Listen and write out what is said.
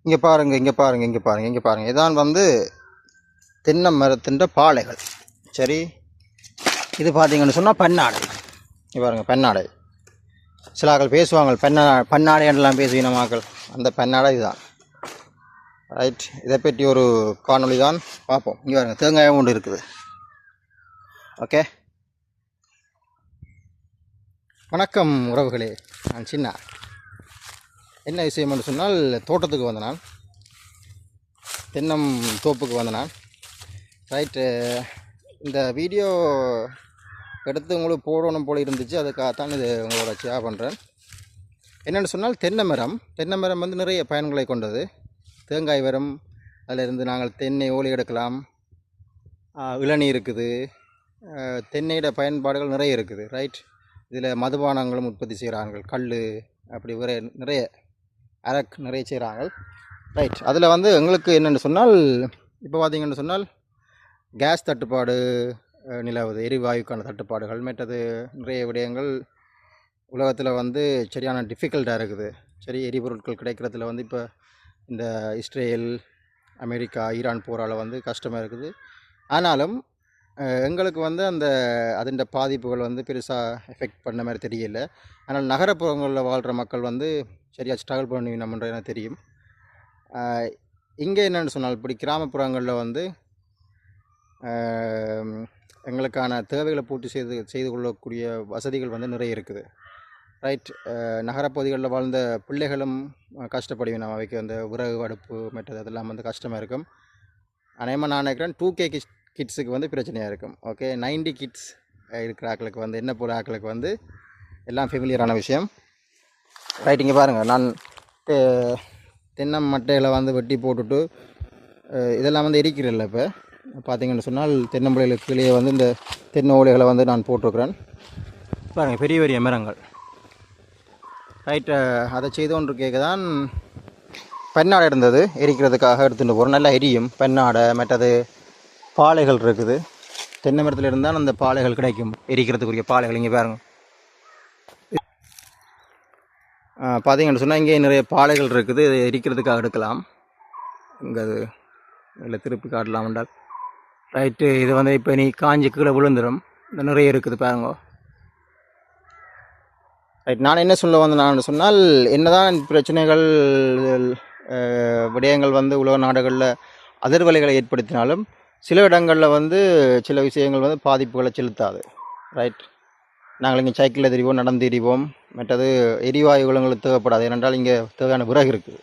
இங்கே பாருங்கள், இங்கே பாருங்கள், இங்கே பாருங்கள், இங்கே பாருங்கள். இதான் வந்து தென்னை மரத்தின் பாலைகள். சரி, இது பார்த்தீங்கன்னு சொன்னால் பன்னாடை. இங்கே பாருங்கள், பன்னாடை. சில ஆக்கள் பேசுவாங்க, பன்னாடைலாம் பேசுவீங்க மக்கள். அந்த பன்னாடை இதுதான். ரைட், இதை பற்றி ஒரு காணொளி தான் பார்ப்போம். இங்கே பாருங்கள், தேங்காயும் ஒன்று இருக்குது. ஓகே, வணக்கம் உறவுகளே. நான் சின்ன என்ன விஷயம் என்று சொன்னால், தோட்டத்துக்கு வந்த நான், தென்னம் தோப்புக்கு வந்த நான். ரைட்டு, இந்த வீடியோ எடுத்து உங்களுக்கு போடணும் போல் இருந்துச்சு. அதுக்காகத்தான் இது உங்களோட ஷேர் பண்ணுறேன். என்னென்னு சொன்னால், தென்னை மரம் வந்து நிறைய பயன்களை கொண்டது. தேங்காய் மரம், அதிலிருந்து நாங்கள் தென்னை ஓலை எடுக்கலாம். இளநீர் இருக்குது. தென்னையோட பயன்பாடுகள் நிறைய இருக்குது. ரைட், இதில் மதுபானங்களும் உற்பத்தி செய்கிறார்கள். கல் அப்படி நிறைய அரக்கு நிறைய செய்கிறாங்க. ரைட், அதில் வந்து எங்களுக்கு என்னென்னு சொன்னால், இப்போ பார்த்திங்கன்னு சொன்னால் கேஸ் தட்டுப்பாடு நிலவுது, எரிவாயுக்கான தட்டுப்பாடுகள், மற்றது நிறைய விடயங்கள் உலகத்தில் வந்து சரியான டிஃபிகல்ட்டாக இருக்குது. சரி, எரிபொருட்கள் கிடைக்கிறதுல வந்து இப்போ இந்த இஸ்ரேல், அமெரிக்கா, ஈரான் போரால் வந்து கஷ்டமாக இருக்குது. ஆனாலும் எங்களுக்கு வந்து அதன் பாதிப்புகள் வந்து பெருசாக எஃபெக்ட் பண்ண மாதிரி தெரியல. ஆனால் நகரப்புறங்களில் வாழ்கிற மக்கள் வந்து சரியாக ஸ்ட்ரகிள் பண்ணுவீங்கன்ற எனக்கு தெரியும். இங்கே என்னென்னு சொன்னால், இப்படி கிராமப்புறங்களில் வந்து எங்களுக்கான தேவைகளை பூர்த்தி செய்து கொள்ளக்கூடிய வசதிகள் வந்து நிறைய இருக்குது. ரைட், நகரப்பகுதிகளில் வாழ்ந்த பிள்ளைகளும் கஷ்டப்படுவேன். நம்ம அவைக்கு அந்த விறகு அடுப்பு மற்றது அதெல்லாம் வந்து கஷ்டமாக இருக்கும். அநேகமாக நான் நினைக்கிறேன் 2K கிட்ஸுக்கு வந்து பிரச்சனையாக இருக்கும். ஓகே, 90 கிட்ஸ் இருக்கிற ஆக்களுக்கு வந்து என்ன போகிற ஆக்களுக்கு வந்து எல்லாம் ஃபெமிலியரான விஷயம். ரைட், இங்கே பாருங்கள், நான் தென்னை மட்டையில் வந்து வெட்டி போட்டுட்டு இதெல்லாம் வந்து எரிக்கிறதில்ல. இப்போ பார்த்திங்கன்னு சொன்னால், தென்னம்பிள்ளைகளுக்கு கீழே வந்து இந்த தென்னை ஓலைகளை வந்து நான் போட்டிருக்கிறேன். பாருங்கள், பெரிய பெரிய மரங்கள். ரைட்டு, அதை செய்து கொண்டு கேட்க தான் பெண்ணாடை இருந்தது, எரிக்கிறதுக்காக எடுத்துகிட்டு போகிறோம். நல்லா எரியும் பெண்ணாடை. மற்றது பாலைகள் இருக்குது. தென்னை மரத்தில் இருந்தால் அந்த பாலைகள் கிடைக்கும், எரிக்கிறதுக்குரிய பாலைகள். இங்கே பாருங்கள், பார்த்தீங்கன்னு சொன்னால் இங்கே நிறைய பாலைகள் இருக்குது. இதை எரிக்கிறதுக்காக எடுக்கலாம். இங்கே அது இல்லை, திருப்பி காட்டலாம் என்றால். ரைட்டு, இது வந்து இப்போ நீ காஞ்சி கீழே விழுந்துடும். இந்த நிறைய இருக்குது பாருங்க. ரைட், நான் என்ன சொல்ல வந்தேன் சொன்னால், என்னதான் பிரச்சனைகள் விடயங்கள் வந்து உலக நாடுகளில் அதிர்வலைகளை ஏற்படுத்தினாலும் சில இடங்களில் வந்து சில விஷயங்கள் வந்து பாதிப்புகளை செலுத்தாது. ரைட், நாங்கள் இங்கே சைக்கிளில் தெரிவோம், நடந்து தெரிவோம். மற்றது எரிவாயுகளும் தேவைப்படாது. ஏனென்றால் இங்கே தேவையான விறகு இருக்குது.